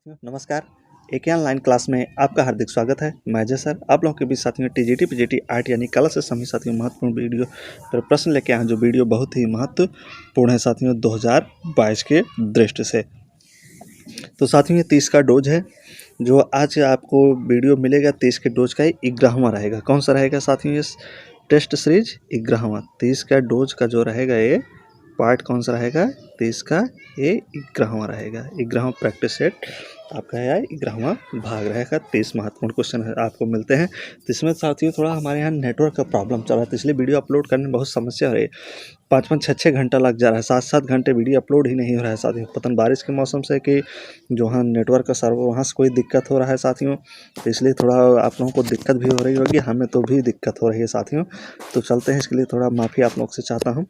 साथियों नमस्कार। एक ऑनलाइन क्लास में आपका हार्दिक स्वागत है। मैं अजय सर आप लोगों के बीच साथियों टीजीटी पीजीटी आर्ट यानी कला से सभी साथियों महत्वपूर्ण वीडियो पर प्रश्न लेके आए हैं, जो वीडियो बहुत ही महत्वपूर्ण है साथियों 2022 के दृष्टि से। तो साथियों ये 30 का डोज है जो आज आपको वीडियो मिलेगा। 30 के डोज का 11वां रहेगा। कौन सा रहेगा साथियों? इस टेस्ट सीरीज 11वां 30 का डोज का जो रहेगा ये पार्ट कौन सा रहेगा? 30 का ये 11वां रहेगा। 11वां प्रैक्टिस सेट आपका है, 11वां भाग रहेगा। 30 महत्वपूर्ण क्वेश्चन है आपको मिलते हैं। तो इसमें साथियों थोड़ा हमारे यहाँ नेटवर्क का प्रॉब्लम चल रहा है, तो इसलिए वीडियो अपलोड करने में बहुत समस्या हो रही है। 5-5, 6-6 घंटा लग जा रहा है, 7-7 घंटे वीडियो अपलोड ही नहीं हो रहा है साथियों। पता बारिश के मौसम से कि जो वहाँ नेटवर्क का सर्वर वहाँ से कोई दिक्कत हो रहा है साथियों, तो इसलिए थोड़ा आप लोगों को दिक्कत भी हो रही होगी, हमें तो भी दिक्कत हो रही है साथियों। तो चलते हैं, इसके लिए थोड़ा माफ़ी आप लोग से चाहता हूँ।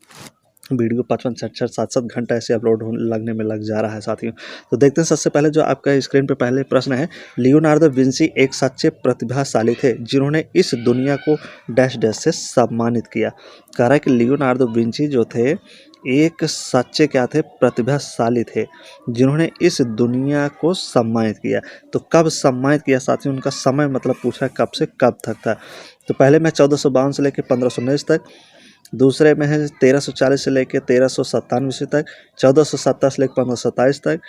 वीडियो 5-5, 6-6, 7-7 घंटा ऐसे अपलोड लगने में लग जा रहा है साथियों। तो देखते हैं सबसे पहले जो आपका स्क्रीन पे पहले प्रश्न है। लियोनार्डो विंसी एक सच्चे प्रतिभाशाली थे जिन्होंने इस दुनिया को डैश डैश से सम्मानित किया। कह रहा है कि लियोनार्डो विंसी जो थे एक सच्चे क्या थे? प्रतिभाशाली थे जिन्होंने इस दुनिया को सम्मानित किया। तो कब सम्मानित किया साथियों? उनका समय मतलब पूछा कब से कब तक था। तो पहले में 1452 से लेकर 1519 तक, दूसरे में है 1340 से लेकर 1397 ईस्वी तक, 1470 से लेकर 1527 तक,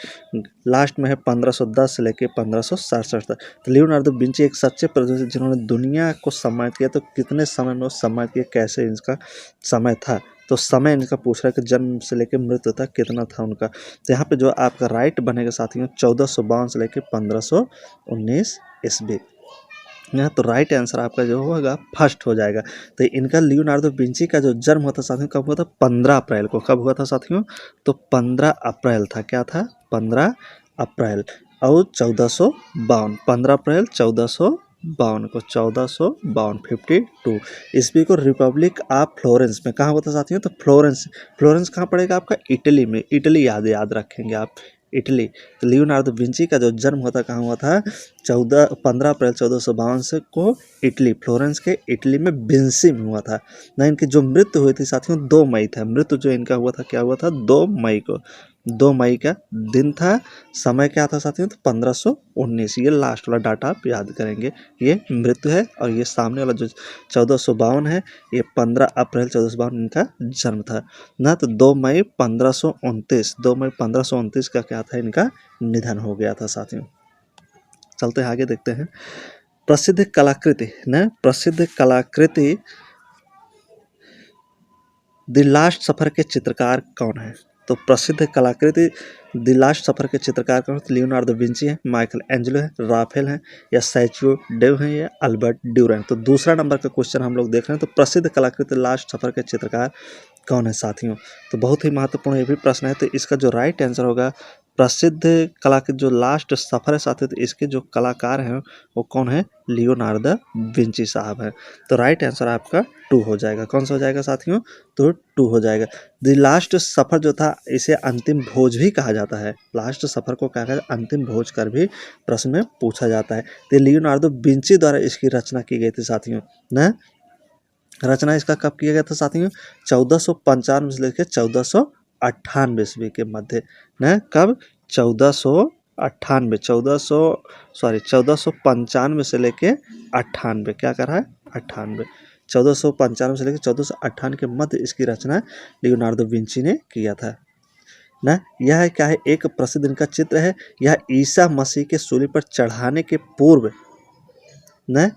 लास्ट में है 1510 से लेकर 1567 तक। तो लियोनार्डो विंची एक सच्चे प्रतिभाशाली जिन्होंने दुनिया को सम्मानित किया। तो कितने समय में वो सम्मानित किया, कैसे इनका समय था? तो समय इनका पूछ रहा है कि जन्म से लेकर मृत्यु तक कितना था उनका। तो यहाँ पे जो आपका राइट बनेगा साथियों 1452 से लेकर 1519 ईस्वी। यहाँ तो राइट आंसर आपका जो होगा फर्स्ट हो जाएगा। तो इनका लियोनार्डो विंची का जो जन्म हुआ था साथियों कब हुआ था? 15 अप्रैल को। कब हुआ था साथियों? तो 15 अप्रैल था। क्या था? 15 अप्रैल और 1452। 15 अप्रैल 1452 को 1452 52 ईस्वी को रिपब्लिक ऑफ फ्लोरेंस में कहाँ हुआ था साथियों? तो फ्लोरेंस कहाँ पड़ेगा आपका? इटली में। इटली याद रखेंगे आप, इटली। तो लियोनार्डो विंची का जो जन्म हुआ था कहाँ हुआ था? 15 अप्रैल 1452 से को इटली, फ्लोरेंस के इटली में विंसी में हुआ था ना। इनकी जो मृत्यु हुई थी साथियों 2 मई था। मृत्यु जो इनका हुआ था क्या हुआ था? 2 मई को। 2 मई का दिन था। समय क्या था साथियों? तो 1519। ये लास्ट वाला डाटा आप याद करेंगे। ये मृत्यु है और ये सामने वाला जो 1452 है ये 15 अप्रैल 1452 इनका जन्म था ना। तो 2 मई 1529, 2 मई 1529 का क्या था? इनका निधन हो गया था साथियों। चलते हैं आगे, देखते हैं प्रसिद्ध कलाकृति न। प्रसिद्ध कलाकृति द लास्ट सफर के चित्रकार कौन है? तो प्रसिद्ध कलाकृति द लास्ट सफर के चित्रकार कौन है? लियोनार्डो विंची है, माइकल एंजेलो है, राफेल है, या सैचुओ डेव है, या अल्बर्ट ड्यूरेंट। तो दूसरा नंबर का क्वेश्चन हम लोग देख रहे हैं। तो प्रसिद्ध कलाकृति लास्ट सफर के चित्रकार कौन है साथियों? तो बहुत ही महत्वपूर्ण ये भी प्रश्न है। तो इसका जो राइट आंसर होगा प्रसिद्ध कला के जो लास्ट सफर है साथियों, तो इसके जो कलाकार हैं वो कौन है? लियोनार्डो विंची साहब है। तो राइट आंसर आपका 2 हो जाएगा। कौन सा हो जाएगा साथियों? तो 2 हो जाएगा। द लास्ट सफर जो था इसे अंतिम भोज भी कहा जाता है। लास्ट सफर को क्या कहते हैं? अंतिम भोज कर भी प्रश्न में पूछा जाता है। तो लियोनार्डो विंची द्वारा इसकी रचना की गई थी साथियों ना। रचना इसका कब किया गया था साथियों? 1495 से लेकर 1498 ईस्वी के मध्य न। कब? 1495 से लेके 98। क्या कर रहा है? 98। 1495 से लेकर 1498 के मध्य इसकी रचना लियोनार्डो विंची ने किया था ना। यह क्या है? एक प्रसिद्ध इनका चित्र है। यह ईसा मसीह के सूली पर चढ़ाने के पूर्व न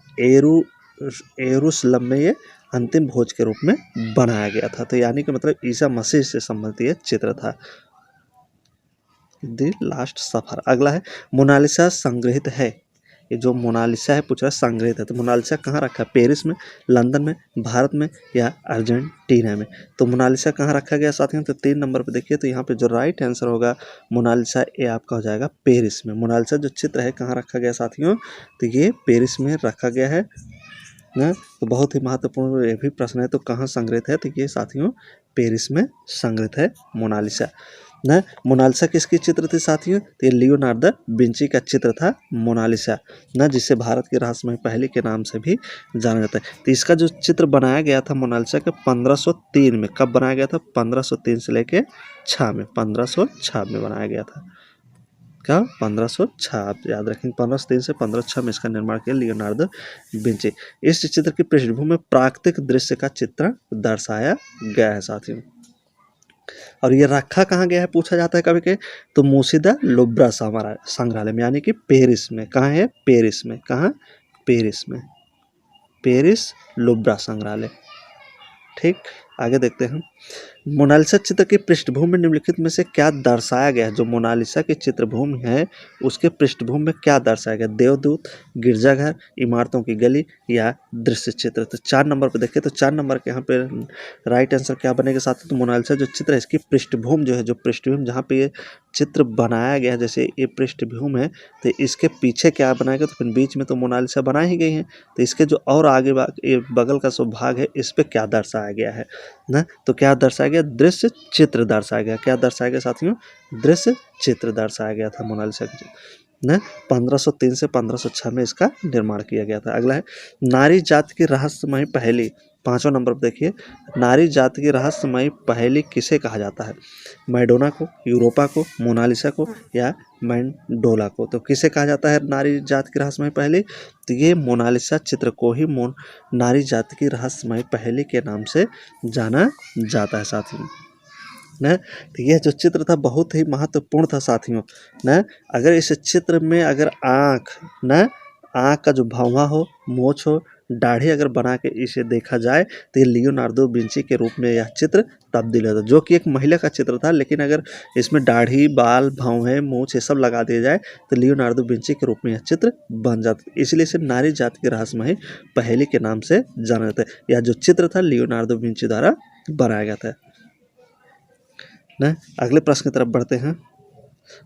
यरूशलेम में ये अंतिम भोज के रूप में बनाया गया था। तो यानी कि मतलब ईसा मसीह से संबंधित ये चित्र था। द लास्ट सफर। अगला है मोनालिसा संग्रहित है। ये जो मोनालिसा है पूछ रहा है संग्रहित है। तो मोनालिसा कहाँ रखा है? पेरिस में, लंदन में, भारत में, या अर्जेंटीना में। तो मोनालिसा कहाँ रखा गया साथियों? तो 3 नंबर पे देखिए। तो यहाँ पे जो राइट आंसर होगा मोनालिसा ये आपका हो जाएगा पेरिस में। मोनालिसा जो चित्र है कहाँ रखा गया साथियों? तो ये पेरिस में रखा गया है ना। तो बहुत ही महत्वपूर्ण ये भी प्रश्न है। तो कहाँ संग्रहित है? तो ये साथियों पेरिस में संग्रहित है मोनालिसा ना। मोनालिसा किसकी चित्र थी साथियों? तो ये लियोनार्डो विंची का चित्र था मोनालिसा ना, जिसे भारत की रहस्यमयी पहेली के नाम से भी जाना जाता है। तो इसका जो चित्र बनाया गया था मोनालिसा के 1503 में। कब बनाया गया था? 1503 से लेके 6 में, 1506 में बनाया गया था। क्या 1506, आप याद रखेंगे 1503 से 1506 में इसका निर्माण किया लियोनार्दो विंची। इस चित्र की पृष्ठभूमि में प्राकृतिक दृश्य का चित्रण दर्शाया गया है साथियों। और ये रखा कहाँ गया है पूछा जाता है कभी के, तो मूसीदा लुब्रा संग्रहालय में, यानी कि पेरिस में। कहाँ है? पेरिस में। कहाँ? पेरिस में। पेरिस लुब्रा संग्रहालय। ठीक, आगे देखते हैं। मोनालिसा चित्र की पृष्ठभूमि में निम्नलिखित में से क्या दर्शाया गया है? जो मोनालिसा की चित्रभूमि है उसके पृष्ठभूमि में क्या दर्शाया गया? देवदूत, गिरजाघर, इमारतों की गली या दृश्य चित्र। तो 4 नंबर पर देखें तो 4 नंबर के यहाँ पे राइट आंसर क्या बनेगा साथियों? तो मोनालिसा जो चित्र है इसकी पृष्ठभूमि जो है, जो पृष्ठभूमि जहाँ पे ये चित्र बनाया गया है, जैसे ये पृष्ठभूमि है तो इसके पीछे क्या बनाया गया? तो फिर बीच में तो मोनालिसा बना ही गई है, तो इसके जो और आगे ये बगल का जो भाग है इस पे क्या दर्शाया गया है ना? तो क्या दर्शाया गया? दृश्य चित्र दर्शाया गया। क्या दर्शाया गया साथियों? दृश्य चित्र दर्शाया गया था मोनालिसा के ना। 1503 से 1506 में इसका निर्माण किया गया था। अगला है नारी जाति की रहस्यमयी पहेली। 5वां नंबर पर देखिए, नारी जाति की रहस्यमयी पहेली किसे कहा जाता है? मैडोना को, यूरोपा को, मोनालिसा को या मैंडोला को। तो किसे कहा जाता है नारी जाति की रहस्यमयी पहेली? तो ये मोनालिसा चित्र को ही नारी जाति की रहस्यमयी पहेली के नाम से जाना जाता है साथियों न। तो यह जो चित्र था बहुत ही महत्वपूर्ण था साथियों न। अगर इस चित्र में अगर आँख का जो भौंहा हो, मोछ हो, दाढ़ी अगर बना के इसे देखा जाए तो ये लियोनार्दो विंची के रूप में यह चित्र तब्दील होता, जो कि एक महिला का चित्र था, लेकिन अगर इसमें दाढ़ी, बाल, भौहें, मूछ ये सब लगा दिया जाए तो लियोनार्दो विंची के रूप में यह चित्र बन जाता, इसलिए इसे नारी जाति की रहस्यमयी पहेली के नाम से जाना जाता है। यह जो चित्र था लियोनार्दो विंची द्वारा बनाया गया था न। अगले प्रश्न की तरफ बढ़ते हैं।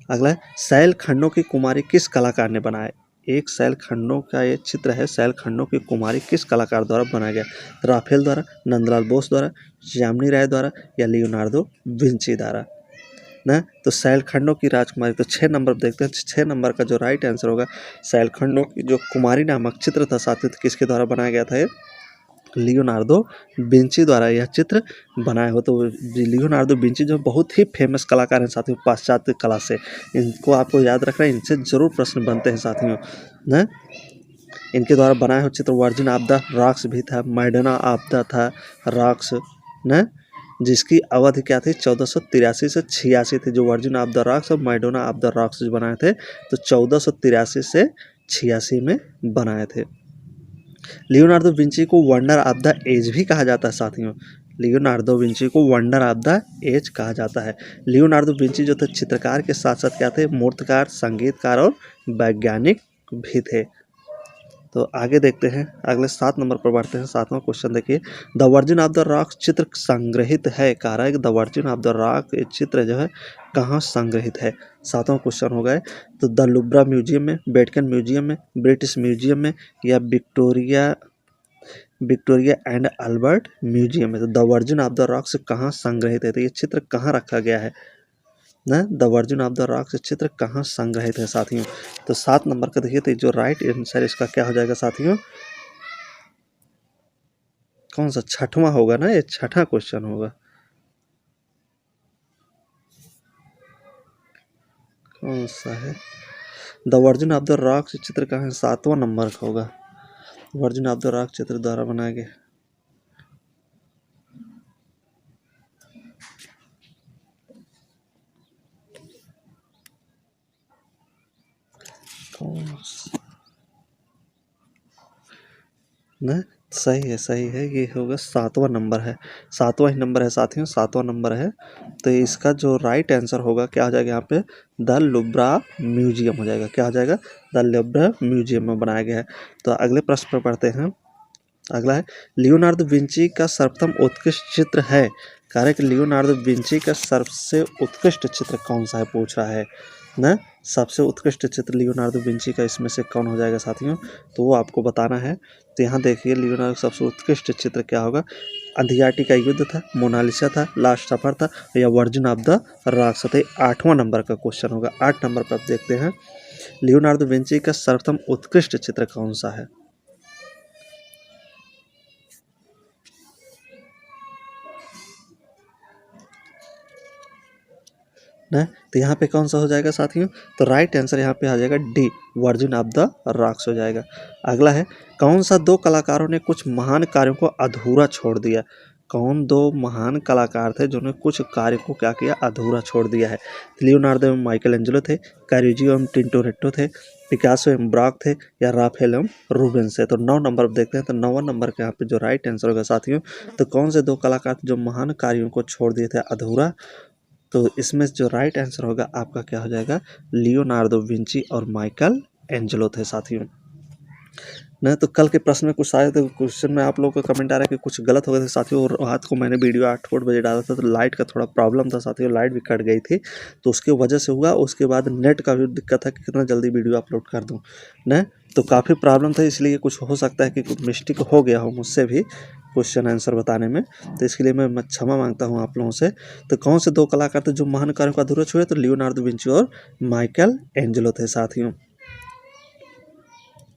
अगला है शैल खंडों की कुमारी किस कलाकार ने बनाया? एक शैल खंडों का ये चित्र है, शैल खंडों की कुमारी किस कलाकार द्वारा बनाया गया? राफेल द्वारा, नंदलाल बोस द्वारा, यामिनी राय द्वारा या लियोनार्दो विंची द्वारा ना। तो शैल खंडों की राजकुमारी, तो 6 नंबर देखते हैं। 6 नंबर का जो राइट आंसर होगा, शैल खंडों की जो कुमारी नामक चित्र था साथियों, किसके द्वारा बनाया गया था? लियोनार्दो विंची द्वारा यह चित्र बनाया हो। तो लियोनार्दो विंची जो बहुत ही फेमस कलाकार हैं साथियों पाश्चात्य कला से, इनको आपको याद रखना है, इनसे जरूर प्रश्न बनते हैं साथियों न। इनके द्वारा बनाया हुआ चित्र वर्जिन ऑफ द रॉक्स भी था, मैडोना ऑफ द था रॉक्स न, जिसकी अवधि क्या थी? 1483 से 86 थी। जो वर्जिन ऑफ द रॉक्स और मैडोना ऑफ द रॉक्स जो बनाए थे तो 1483 से 86 में बनाए थे। लियोनार्दो विंची को वंडर ऑफ द एज भी कहा जाता है साथियों। लियोनार्दो विंची को वंडर ऑफ द एज कहा जाता है। लियोनार्दो विंची जो थे चित्रकार के साथ साथ क्या थे? मूर्तिकार, संगीतकार और वैज्ञानिक भी थे। तो आगे देखते हैं, अगले 7 नंबर पर बढ़ते हैं। 7वां क्वेश्चन देखिए, the virgin of the rock चित्र संग्रहित है, कह रहा है कि the virgin of the rock चित्र जो है कहाँ संग्रहित है? 7वां क्वेश्चन हो गया तो द लुब्रा म्यूजियम में, वेटिकन म्यूजियम में, ब्रिटिश म्यूजियम में या विक्टोरिया एंड अल्बर्ट म्यूजियम में। तो the virgin of the rocks कहाँ संग्रहित है? तो ये चित्र कहाँ रखा गया है ना? The virgin of the rocks चित्र कहाँ संग्रहित है साथियों? तो 7 नंबर का देखिए, तो जो राइट आंसर इसका क्या हो जाएगा साथियों? कौन सा? 6वां होगा ना, ये 6ठा क्वेश्चन होगा। कौन सा है? The virgin of the rocks चित्र कहाँ है? 7वां नंबर का होगा। वर्जिन ऑफ द रॉक चित्र द्वारा बनाया गया। ना सही है, सही है, ये होगा 7वां नंबर है। 7वां ही नंबर है साथियों, 7वां नंबर है। तो इसका जो राइट आंसर होगा क्या हो जाएगा यहाँ पे? द लुब्रा म्यूजियम हो जाएगा। क्या हो जाएगा? द लुब्रा म्यूजियम में बनाया गया है। तो अगले प्रश्न पर पढ़ते हैं। अगला है लियोनार्दो विंची का सर्वप्रथम उत्कृष्ट चित्र है, कह रहे कि लियोनार्दो विंची का सबसे उत्कृष्ट चित्र कौन सा है पूछ रहा है ना। सबसे उत्कृष्ट चित्र लियोनार्दो विंची का इसमें से कौन हो जाएगा साथियों? तो वो आपको बताना है। तो यहाँ देखिए लियोनार्दो का सबसे उत्कृष्ट चित्र क्या होगा? अधियाटी का युद्ध था, मोनालिसा था, लास्ट सफर था या वर्जिन ऑफ द रॉक्स था। 8वां नंबर का क्वेश्चन होगा। 8 नंबर पर आप देखते हैं लियोनार्दो विंची का सर्वप्रथम उत्कृष्ट चित्र कौन सा है? ना। तो यहाँ पे कौन सा हो जाएगा साथियों, तो राइट आंसर यहाँ पे आ जाएगा D, virgin of the rocks हो जाएगा। अगला है, कौन सा दो कलाकारों ने कुछ महान कार्यों को अधूरा छोड़ दिया। कौन दो महान कलाकार थे जिन्होंने कुछ कार्य को क्या किया, अधूरा छोड़ दिया है। लियोनार्डो एवं माइकल एंजेलो थे, कैरुजियो एवं टिंटोरेट्टो थे, पिकासो एवं ब्राक थे, या राफेल एवं रूबेंस थे। तो 9 नंबर देखते हैं, तो 9वां नंबर के यहाँ पे जो राइट आंसर होगा साथियों, तो कौन से दो कलाकार थे जो महान कार्यों को छोड़ दिए थे अधूरा, तो इसमें जो राइट आंसर होगा आपका क्या हो जाएगा, लियोनार्डो विंची और माइकल एंजेलो थे साथियों। नहीं तो कल के प्रश्न में कुछ शायद क्वेश्चन में आप लोगों का कमेंट आ रहा है कि कुछ गलत हो गए थे साथियों, और रात को मैंने वीडियो 8 बजे डाला था तो लाइट का थोड़ा प्रॉब्लम था साथियों, लाइट भी कट गई थी तो उसके वजह से हुआ। उसके बाद नेट का भी दिक्कत है कि कितना जल्दी वीडियो अपलोड कर दूँ न, तो काफ़ी प्रॉब्लम था, इसलिए कुछ हो सकता है कि कुछ मिस्टेक हो गया हो मुझसे भी क्वेश्चन आंसर बताने में, तो इसके लिए मैं क्षमा मांगता हूँ आप लोगों से। तो कौन से दो कलाकार थे जो महान कार्यों का अधूरा छोड़े, तो लियोनार्डो विंची और माइकल एंजेलो थे साथियों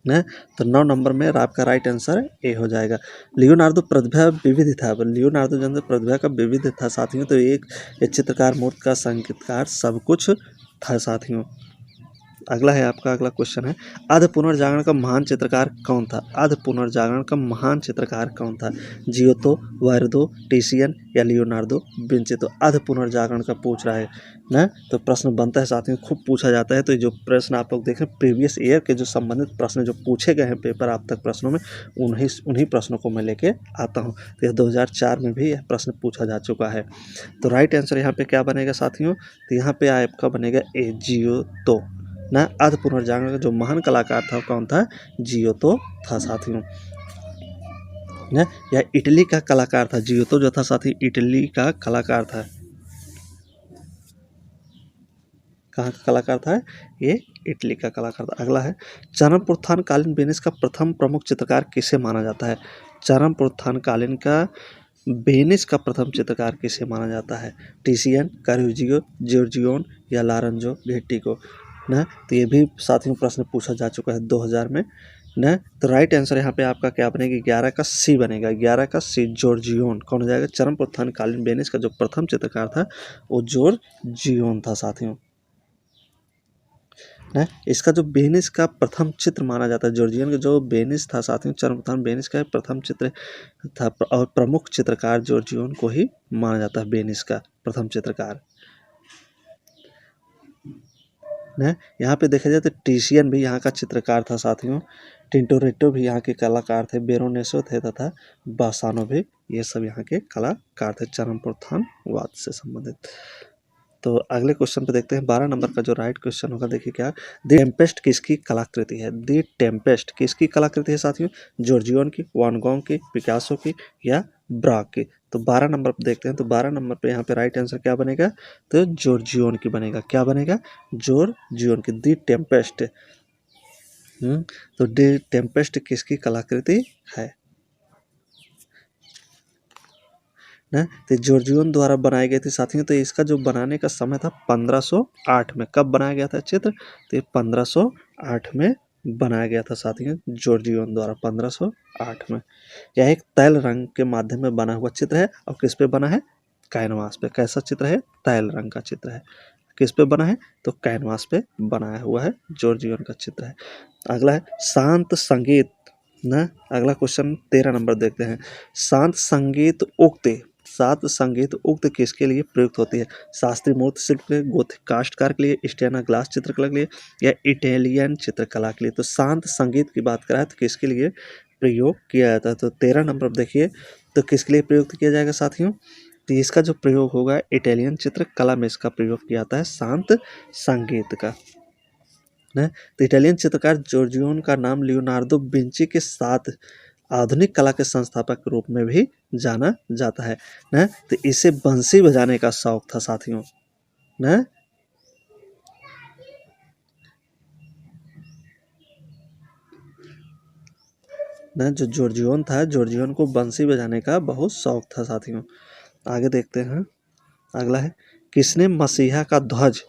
न। तो 9 नंबर में आपका राइट आंसर ए हो जाएगा। लियोनार्डो प्रतिभा विविध था, लियोनार्डो जो प्रतिभा का विविध था साथियों, तो एक चित्रकार, मूर्ति का, संगीतकार, सब कुछ था साथियों। अगला है आपका, अगला क्वेश्चन है, आध पुनर्जागरण का महान चित्रकार कौन था। आध पुनर्जागरण का महान चित्रकार कौन था, जियोतो, वायरदो, टिशियन या लियोनार्डो विंची। तो आध पुनर्जागरण का पूछ रहा है ना, तो प्रश्न बनता है साथियों, खूब पूछा जाता है। तो जो प्रश्न आप लोग देखें प्रीवियस ईयर के जो संबंधित प्रश्न जो पूछे गए हैं पेपर आप तक प्रश्नों में, उन्हीं प्रश्नों को मैं लेके आता हूँ। तो यह 2004 में भी यह प्रश्न पूछा जा चुका है। तो राइट आंसर यहाँ पे क्या बनेगा साथियों, तो यहाँ पे आपका बनेगा ए, जियोतो ना। आध पुनर्जागरण का जो महान कलाकार था कौन था, जियोतो था साथियों ना। यह इटली का कलाकार था, जियोतो जो था साथी इटली का कलाकार था। कहाँ का कलाकार था, ये इटली का कलाकार था। अगला है, चरम उत्थान कालीन वेनिस का प्रथम प्रमुख चित्रकार किसे माना जाता है। चरम उत्थान कालीन का वेनिस का प्रथम चित्रकार किसे माना जाता है, टिशियन, कैरुजियो, जॉर्जियोन या लॉरेंजो घेट्टी ना। तो ये भी साथियों प्रश्न पूछा जा चुका है 2000 में ना। तो राइट आंसर यहाँ पे आपका क्या बनेगा, 11 का सी बनेगा, 11 का सी, जॉर्जियोन। कौन हो जाएगा, चरम उत्थान कालीन वेनिस का जो प्रथम चित्रकार था वो जॉर्जियोन था साथियों ना। इसका जो वेनिस का प्रथम चित्र माना जाता है, जॉर्जियन का जो वेनिस था साथियों, चरम उत्थान वेनिस का प्रथम चित्र था और प्रमुख चित्रकार जॉर्जियोन को ही माना जाता है वेनिस का प्रथम चित्रकार ना। यहाँ पे देखा जाए तो टिशियन भी यहाँ का चित्रकार था साथियों, टिंटोरेट्टो भी यहाँ के कलाकार थे, बेरोनेसो थे तथा बासानो भी, ये सब यहाँ के कलाकार थे चरम उत्थानवाद से संबंधित। तो अगले क्वेश्चन पे देखते हैं, 12 नंबर का जो राइट क्वेश्चन होगा, देखिए क्या, द टेम्पेस्ट किसकी कलाकृति है। द टेम्पेस्ट किसकी कलाकृति है साथियों, जॉर्जियोन की, वान गॉग की, पिकासो की या ब्राक की। तो 12 नंबर पे देखते हैं, तो 12 नंबर पे यहाँ पे राइट आंसर क्या बनेगा, तो जॉर्जियोन की बनेगा। क्या बनेगा, जॉर्जियोन की, द टेम्पेस्ट। तो द टेम्पेस्ट किसकी कलाकृति है ना, तो जॉर्जियोन द्वारा बनाई गई थी साथियों। तो इसका जो बनाने का समय था 1508 में। कब बनाया गया था चित्र, तो ये 1508 में बनाया गया था साथियों, जॉर्जियोन द्वारा 1508 में। यह एक तैल रंग के माध्यम में बना हुआ चित्र है और किस पे बना है, कैनवास पे। कैसा चित्र है, तैल रंग का चित्र है। किस पे बना है, तो कैनवास पे बनाया हुआ है, जॉर्जियोन का चित्र है। अगला है, शांत संगीत ना। अगला क्वेश्चन 13 नंबर देखते हैं, शांत संगीत उक्ति, सात संगीत उक्त किसके लिए प्रयुक्त होती है, शास्त्रीय मूर्ति शिल्प के लिए, गोथिक काष्ठकार के लिए, स्टेना ग्लास चित्रकला के लिए या इटालियन चित्रकला के लिए। तो शांत संगीत की बात करें तो किसके लिए प्रयोग किया जाता है, तो 13 नंबर देखिए, तो किसके लिए प्रयुक्त किया जाएगा साथियों, तो इसका जो प्रयोग होगा इटालियन चित्रकला में इसका प्रयोग किया जाता है शांत संगीत का ना। तो इटालियन चित्रकार जॉर्जियोन का नाम लियोनार्डो विंची के साथ आधुनिक कला के संस्थापक के रूप में भी जाना जाता है ना। तो इसे बंसी बजाने का शौक था साथियों ना। जो जॉर्जियोन था, जॉर्जियोन को बंसी बजाने का बहुत शौक था साथियों। आगे देखते हैं, अगला है, किसने मसीहा का ध्वज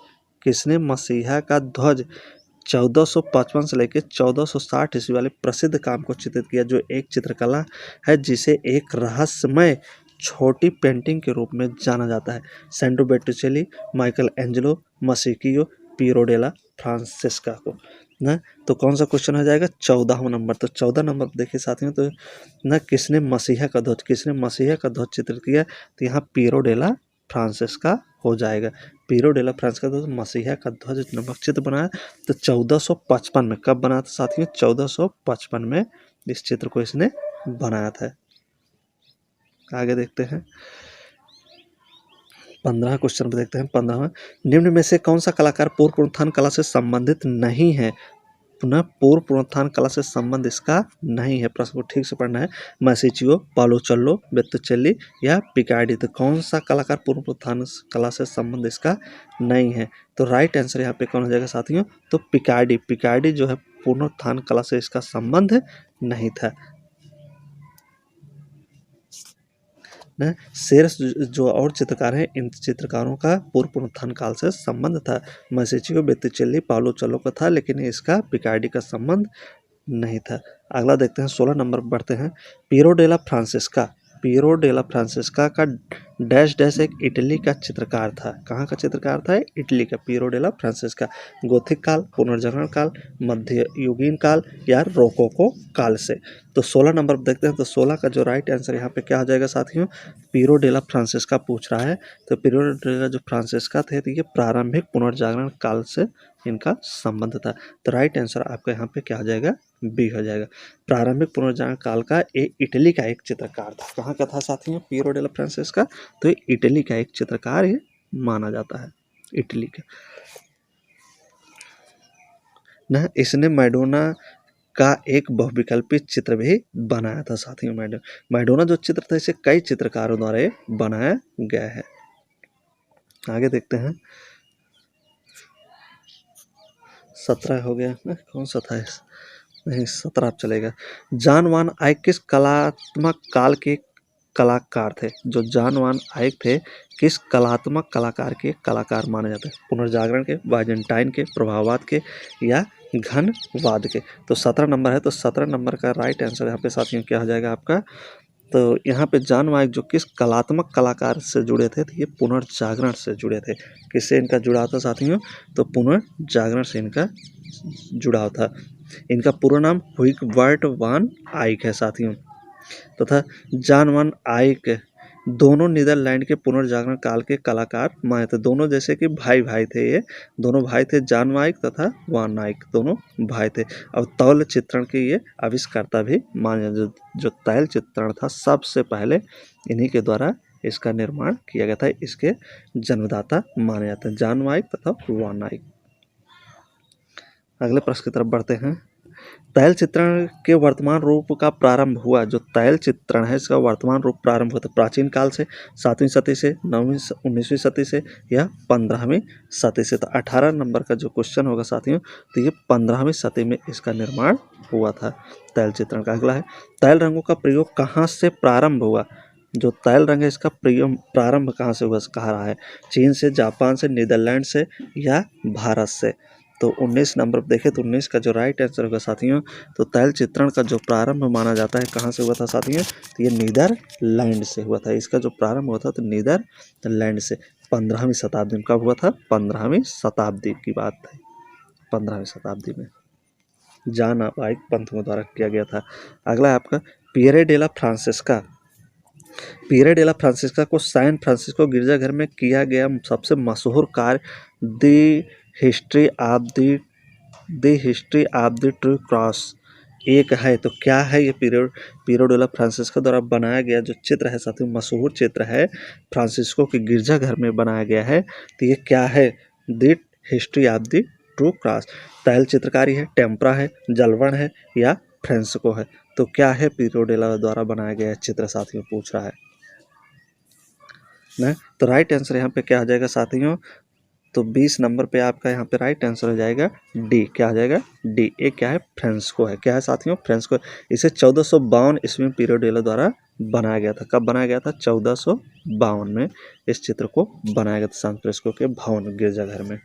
1455 से लेकर 1460 ईस्वी वाले प्रसिद्ध काम को चित्रित किया, जो एक चित्रकला है जिसे एक रहस्यमय छोटी पेंटिंग के रूप में जाना जाता है? सैंड्रो बेट्टिचेली, माइकल एंजेलो, मसिकियो, पिरो डेला फ्रांसेस्का को ना। तो कौन सा क्वेश्चन हो जाएगा? 14वां नंबर। तो 14 नंबर देखिए साथियों, तो ना किसने मसीहा का ध्वज चित्रित किया? तो यहाँ पिरो डेला फ्रांसेस्का हो जाएगा। पिरो डेला फ्रांसेस्का का मसीहा का ध्वज नमक चित्र बनाया तो 1455 में। कब बनाया था साथियों? 1455 में इस चित्र को इसने बनाया था। आगे देखते हैं 15 क्वेश्चन पे देखते हैं। 15वां, निम्न में से कौन सा कलाकार पूर्व पुनरुत्थान कला से संबंधित नहीं है? पुनः पूर्व पुनरुत्थान कला से संबंध इसका नहीं है। प्रश्न को ठीक से पढ़ना है। मैसिचियो, पालोचेल्लो, बेत्तिचेली या पिकार्डी। तो कौन सा कलाकार पूर्व पुनरुत्थान कला से संबंध इसका नहीं है? तो राइट आंसर यहाँ पे कौन हो जाएगा साथियों? तो पिकार्डी जो है पुनरुत्थान कला से इसका संबंध नहीं था। शेरस जो और चित्रकार हैं, इन चित्रकारों का पूर्व पुनरुत्थान काल से संबंध था। मैसिचियो, बेत्तिचेली, पालोचेल्लो का था, लेकिन इसका पिकार्डी का संबंध नहीं था। अगला देखते हैं 16 नंबर पर बढ़ते हैं। पिरो डेला फ्रांसेस्का का डैश डैश एक इटली का चित्रकार था। कहाँ का चित्रकार था? इटली का। पिरो डेला फ्रांसेस्का गोथिक काल, पुनर्जागरण काल, मध्ययुगीन काल या रोकोको काल से। तो 16 नंबर पर देखते हैं। तो 16 का जो राइट आंसर यहाँ पे क्या हो जाएगा साथियों? पिरो डेला फ्रांसेस्का पूछ रहा है। तो पिरो डेला जो फ्रांसेस्का थे तो ये प्रारंभिक पुनर्जागरण काल से इनका संबंध था। तो राइट आंसर आपका यहाँ पे क्या हो जाएगा? बी हो जाएगा। प्रारंभिक पुनर्जागरण काल का इटली का एक चित्रकार था। कहाँ का था साथियों? पिरो डेला फ्रांसेस्का। तो ये इटली का एक चित्रकार ये माना जाता है, इटली का ना। इसने मैडोना का एक बहुविकल्पी चित्र भी बनाया था साथियों। मैडोना जो चित्र था इसे कई चित्रकारों द्वारा ये बनाया गया है। आगे देखते हैं 17 हो गया ना, कौन सा था? नहीं 17 अब चलेगा। जॉन वान आइक किस कलात्मक काल के कलाकार थे? जो जॉन वान आइक थे किस कलात्मक कलाकार के कलाकार माने जाते हैं? पुनर्जागरण के, बाइजेंटाइन के, प्रभाववाद के या घनवाद के। तो 17 नंबर है। तो 17 नंबर का राइट आंसर यहाँ पे साथियों क्या हो जाएगा आपका? तो यहाँ पे जॉन वाइक जो किस कलात्मक कलाकार से जुड़े थे? तो ये पुनर्जागरण से जुड़े थे। किससे इनका जुड़ाव था साथियों? तो पुनर्जागरण से इनका जुड़ाव था। इनका पूरा नाम हुइगबर्ट वान आइक है साथियों। तथा जॉन वान आइक दोनों नीदरलैंड के पुनर्जागरण काल के कलाकार माने थे। दोनों जैसे कि भाई थे, ये दोनों भाई थे, जॉन वाइक तथा वान आइक दोनों भाई थे। और तैल चित्रण के ये आविष्कर्ता भी माने। जो तैल चित्रण था सबसे पहले इन्हीं के द्वारा इसका निर्माण किया गया था। इसके जन्मदाता माने जाते हैं जॉन वाइक तथा वान आइक। अगले प्रश्न की तरफ बढ़ते हैं। तैल चित्रण के वर्तमान रूप का प्रारंभ हुआ। जो तैल चित्रण है इसका वर्तमान रूप प्रारंभ हुआ था प्राचीन काल से, 7वीं सदी से, 9वीं 19वीं सदी से या 15वीं सदी से। तो 18 नंबर का जो क्वेश्चन होगा साथियों, तो ये 15वीं सदी में इसका निर्माण हुआ था तैल चित्रण का। अगला है तैल रंगों का प्रयोग कहाँ से प्रारंभ हुआ? जो तैल रंग है इसका प्रारंभ कहाँ से हुआ कहा रहा है? चीन से, जापान से, नीदरलैंड से या भारत से। तो 19 नंबर पर देखें तो 19 का जो राइट आंसर होगा साथियों, तो तैल चित्रण का जो प्रारंभ माना जाता है कहाँ से हुआ था साथियों? तो ये नीदरलैंड से हुआ था। इसका जो प्रारंभ हुआ था तो नीदरलैंड से 15वीं शताब्दी में। कब हुआ था? 15वीं शताब्दी की बात है। 15वीं शताब्दी में जॉन वाइक पंथों द्वारा किया गया था। अगला है आपका पियरे डेला फ्रांसिस्का को सैन फ्रांसिस्को गिरजाघर में किया गया सबसे मशहूर कार्य the history of the true cross एक है। तो क्या है ये? पिरो डेला फ्रांसिस्को द्वारा बनाया गया जो चित्र है साथियों, मशहूर चित्र है, फ्रांसिस्को के गिरजाघर में बनाया गया है। तो ये क्या है? The history of the true cross. तैल चित्रकारी है, टेम्परा है, जलवर्ण है या फ्रांसिस्को है। तो क्या है? पिरो डेला द्वारा बनाया गया चित्र साथियों पूछ रहा है ना। तो राइट आंसर यहाँ पे क्या आ जाएगा साथियों? तो 20 नंबर पे आपका यहाँ पे राइट आंसर हो जाएगा डी। क्या आ जाएगा? डी। ए क्या है? फ्रांसिस्को है। क्या है साथियों? फ्रांसिस्को। इसे 1452 ईस्वी में पिरो डेला द्वारा बनाया गया था। कब बनाया गया था? 1452 में इस चित्र को बनाया गया था सैन फ्रांसिस्को के भवन गिरजाघर में।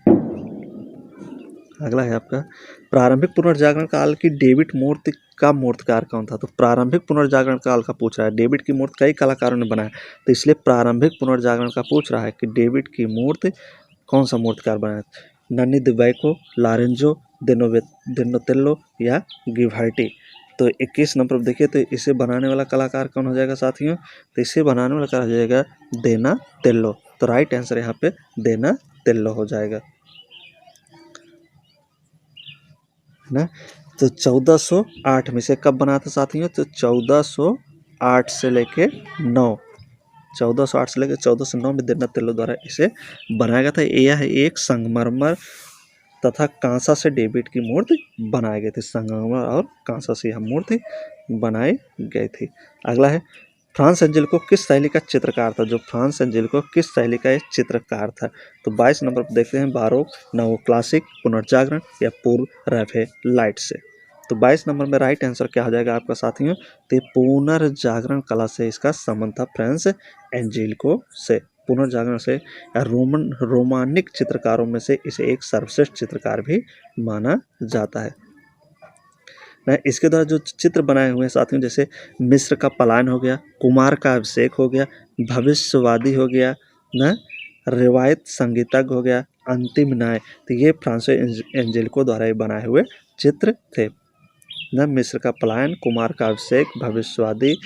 अगला है आपका प्रारंभिक पुनर्जागरण काल की डेविड मूर्ति का मूर्तिकार कौन था। तो प्रारंभिक पुनर्जागरण काल का पूछ रहा है, डेविड की मूर्ति कई कलाकारों ने बनाया, तो इसलिए प्रारंभिक पुनर्जागरण का पूछ रहा है कि डेविड की मूर्ति कौन सा मूर्तिकार बनाया, नन्नी दिवैको, लारेंजो, दिनोतेल्लो या गिवर्टी। तो 21 नंबर देखिए, तो इसे बनाने वाला कलाकार कौन हो जाएगा साथियों, तो इसे बनाने वाला कलाकार हो जाएगा देनातेल्लो। तो राइट आंसर यहाँ पे देनातेल्लो हो जाएगा, है ना। तो 1408 में से कब बना था साथियों, तो 1408 से लेके 9, 1408 से लेकर 1409 में देनातेल्लो द्वारा इसे बनाया गया था। यह एक संगमरमर तथा कांसा से डेविड की मूर्ति बनाई गई थी, संगमरमर और कांसा से यह मूर्ति बनाई गई थी। अगला है फ्रांस एंजेलिको किस शैली का चित्रकार था, जो फ्रांस एंजेलिको किस शैली का एक चित्रकार था। तो 22 नंबर पर देखते हैं बारोक, नवो क्लासिक, पुनर्जागरण या पूर्व राफेलाइट से। तो 22 नंबर में राइट आंसर क्या हो जाएगा आपका साथियों, तो पुनर्जागरण कला से इसका संबंध था फ्रांस एंजेलिको से, पुनर्जागरण से या रोमानिक चित्रकारों में से इसे एक सर्वश्रेष्ठ चित्रकार भी माना जाता है। इसके द्वारा जो चित्र बनाए हुए हैं साथियों, जैसे मिस्र का पलायन हो गया, कुमार का अभिषेक हो गया, भविष्यवादी हो गया ना, रिवायत संगीतज्ञ हो गया, अंतिम न्याय, तो ये फ्रांसिस एंजेलिको द्वारा ये बनाए हुए चित्र थे ना, मिस्र का पलायन, कुमार का अभिषेक, भविष्यवादी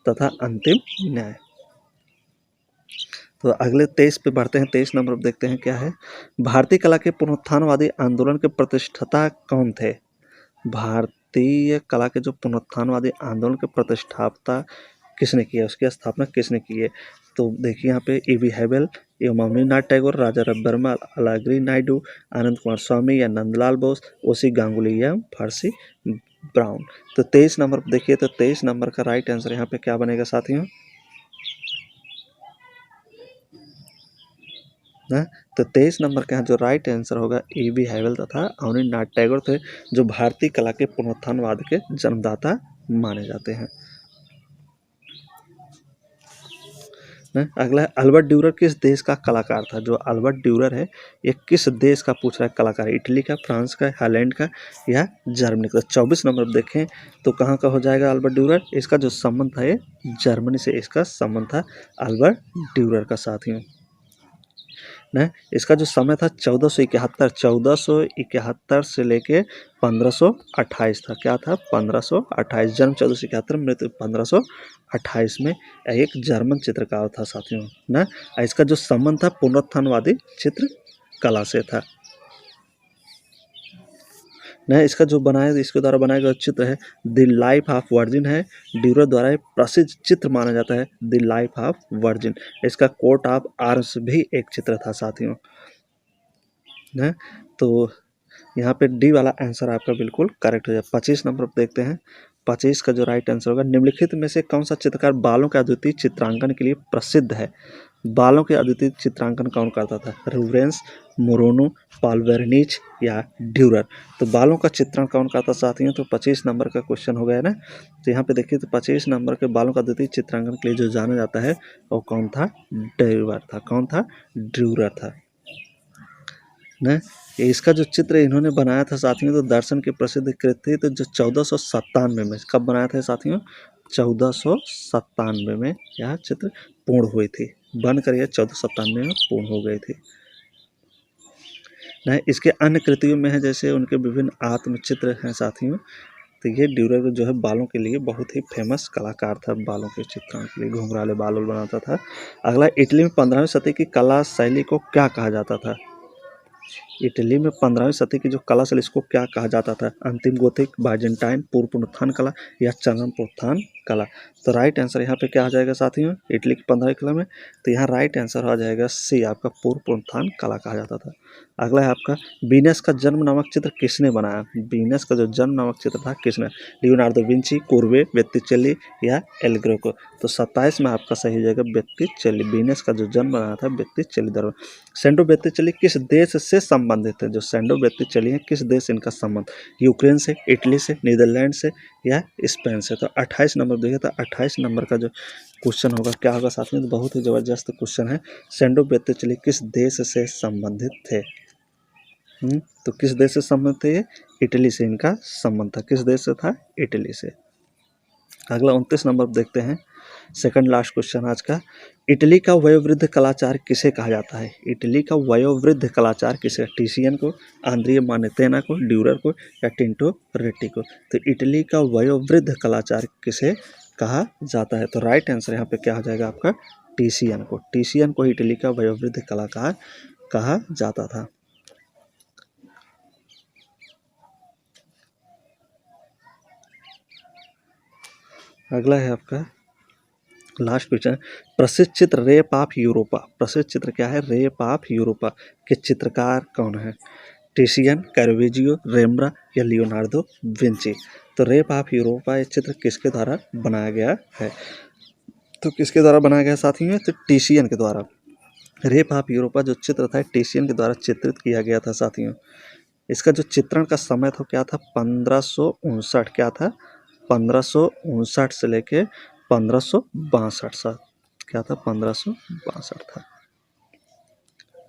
तथा अंतिम न्याय। तो अगले 23 पे बढ़ते हैं, 23 नंबर पर देखते हैं क्या है, भारतीय कला के पुनरुत्थानवादी आंदोलन के प्रतिष्ठाता कौन थे। भारतीय कला के जो पुनरुत्थानवादी आंदोलन के प्रतिष्ठाता किसने किया, उसकी स्थापना किसने की है। तो देखिए यहाँ पे E.V. हेबल, अवनींद्रनाथ टैगोर, राजा रविवर्मा, अलागिरी नायडू, आनंद कुमार स्वामी या नंदलाल बोस, ओसी गांगुली या फारसी ब्राउन। तो 23 नंबर पर देखिए, तो 23 नंबर का राइट आंसर यहाँ पे क्या बनेगा साथियों ना, तो 23 नंबर का जो राइट आंसर होगा E.V. हेबल तथा अवनींद्रनाथ टैगोर थे, जो भारतीय कला के पुनरुत्थानवाद के जन्मदाता माने जाते हैं। अगला है अल्बर्ट ड्यूरर किस देश का कलाकार था। जो अल्बर्ट ड्यूरर है ये किस देश का पूछ रहा है कलाकार, इटली का, फ्रांस का, हालैंड का या जर्मनी का। 24 नंबर देखें तो कहाँ का हो जाएगा अल्बर्ट ड्यूरर, इसका जो संबंध था ये जर्मनी से इसका संबंध था अल्बर्ट ड्यूरर का साथियों ना। इसका जो समय था 1471 से लेके 1528 था, क्या था 1528, जन्म 1471, मृत्यु 1528 में एक जर्मन चित्रकार था साथियों ना। इसका जो संबंध था पुनरुत्थानवादी चित्र कला से था ना। इसका जो बनाया, इसके द्वारा बनाया गया चित्र है द लाइफ ऑफ वर्जिन है, ड्यूरर द्वारा प्रसिद्ध चित्र माना जाता है द लाइफ ऑफ वर्जिन। इसका कोट ऑफ आर्म्स भी एक चित्र था साथियों ना। तो यहाँ पे डी वाला आंसर आपका बिल्कुल करेक्ट हो जाए। 25 नंबर पर देखते हैं, 25 का जो राइट आंसर होगा, निम्नलिखित में से कौन सा चित्रकार बालों के अद्वितीय चित्रांकन के लिए प्रसिद्ध है। बालों के अद्वितीय चित्रांकन कौन करता था, रूबेंस, मोरोनो, पॉल वेरनिच या ड्यूरर। तो बालों का चित्रण कौन करता साथियों, तो 25 नंबर का क्वेश्चन हो गया ना। तो यहाँ पे देखिए, तो 25 नंबर के बालों का अद्वितीय चित्रांकन के लिए जो जाना जाता है वो कौन था, ड्यूरर था। कौन था, ड्यूरर था ना। इसका जो चित्र इन्होंने बनाया था साथियों, तो दर्शन के प्रसिद्ध कृति, तो जो 1497 में कब बनाया था साथियों, 1497 में यह चित्र पूर्ण हुई थी, बनकर यह 1497 में पूर्ण हो गई थी ना। इसके अन्य कृतियों में है जैसे उनके विभिन्न आत्मचित्र हैं साथियों। तो ये ड्यूरर जो है बालों के लिए बहुत ही फेमस कलाकार था, बालों के चित्रण के लिए घुंघराले बाल बनाता था। अगला, इटली में 15वीं सदी की कला शैली को क्या कहा जाता था। इटली में 15वीं सदी की जो कला शैली इसको क्या कहा जाता था, अंतिम गोथिक, बाइजेंटाइन, पूर्व पुनरुत्थान कला या चरम पुनरुत्थान कला। तो राइट आंसर यहाँ पे क्या आ जाएगा साथियों, इटली की 15वीं कला में, तो यहाँ राइट आंसर आ जाएगा सी, आपका पूर्व पुनरुत्थान कला कहा जाता था। अगला है आपका, वीनस का जन्म नामक चित्र किसने बनाया। वीनस का जो जन्म नामक चित्र था किसने, लियोनार्डो विंची, कुर्वे, बेत्तिचेली या एल ग्रेको। तो 27 में आपका सही हो जाएगा बेत्तिचेली। वीनस का जो जन्म बनाया था बेत्तिचेली द्वारा। सैंडो बेत्तिचेली किस देश से संबंधित है, जो सैंडो बेत्तिचेली है किस देश से इनका संबंध, यूक्रेन से, इटली से, नीदरलैंड से या स्पेन से। तो 28 नंबर देखिए, तो 28 नंबर का जो क्वेश्चन होगा क्या होगा साथ में, तो बहुत ही जबरदस्त क्वेश्चन है, सैंडो बेत्तिचेली किस देश से संबंधित थे। तो तो किस देश से संबंध थे ये? इटली से इनका संबंध था। किस देश से था? इटली से। अगला 29 नंबर देखते हैं, सेकंड लास्ट क्वेश्चन आज का। इटली का वयोवृद्ध कलाकार किसे कहा जाता है? इटली का वयोवृद्ध कलाकार किसे? टिसियन को, आंद्रिया मानेतेना को, ड्यूरर को या टिंटोरेट्टी को? तो इटली का वयोवृद्ध कलाकार किसे कहा जाता है? तो राइट आंसर यहाँ पे क्या हो जाएगा आपका? टिसियन को। टिसियन को इटली का वयोवृद्ध कलाकार कहा जाता था। अगला है आपका लास्ट क्वेश्चन, प्रसिद्ध चित्र रेप ऑफ यूरोपा। प्रसिद्ध चित्र क्या है? रेप ऑफ यूरोपा के चित्रकार कौन है? टिसियन, कैरोवेजियो, रेम्ब्रा या लियोनार्डो विंची? तो रेप ऑफ यूरोपा ये चित्र किसके द्वारा बनाया गया है? तो किसके द्वारा बनाया गया साथियों? तो टिसियन के द्वारा। रेप ऑफ यूरोपा जो चित्र था टिसियन के द्वारा चित्रित किया गया था साथियों। इसका जो चित्रण का समय था क्या था? 1559। क्या था? 1559 से लेके 1562 साल। क्या था? 1562 था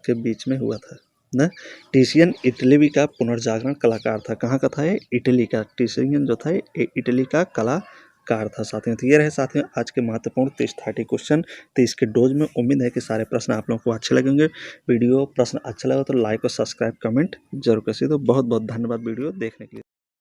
के बीच में हुआ था ना। टिसियन इटली का पुनर्जागरण कलाकार था। कहाँ का था ये? इटली का। टिसियन जो था ये इटली का कलाकार था साथियों। तो ये रहे साथियों आज के महत्वपूर्ण 30 क्वेश्चन 30 के डोज में। उम्मीद है कि सारे प्रश्न आप लोगों को अच्छे लगेंगे। वीडियो प्रश्न अच्छा लगा तो लाइक और सब्सक्राइब कमेंट जरूर करिए। तो बहुत बहुत धन्यवाद वीडियो देखने के लिए।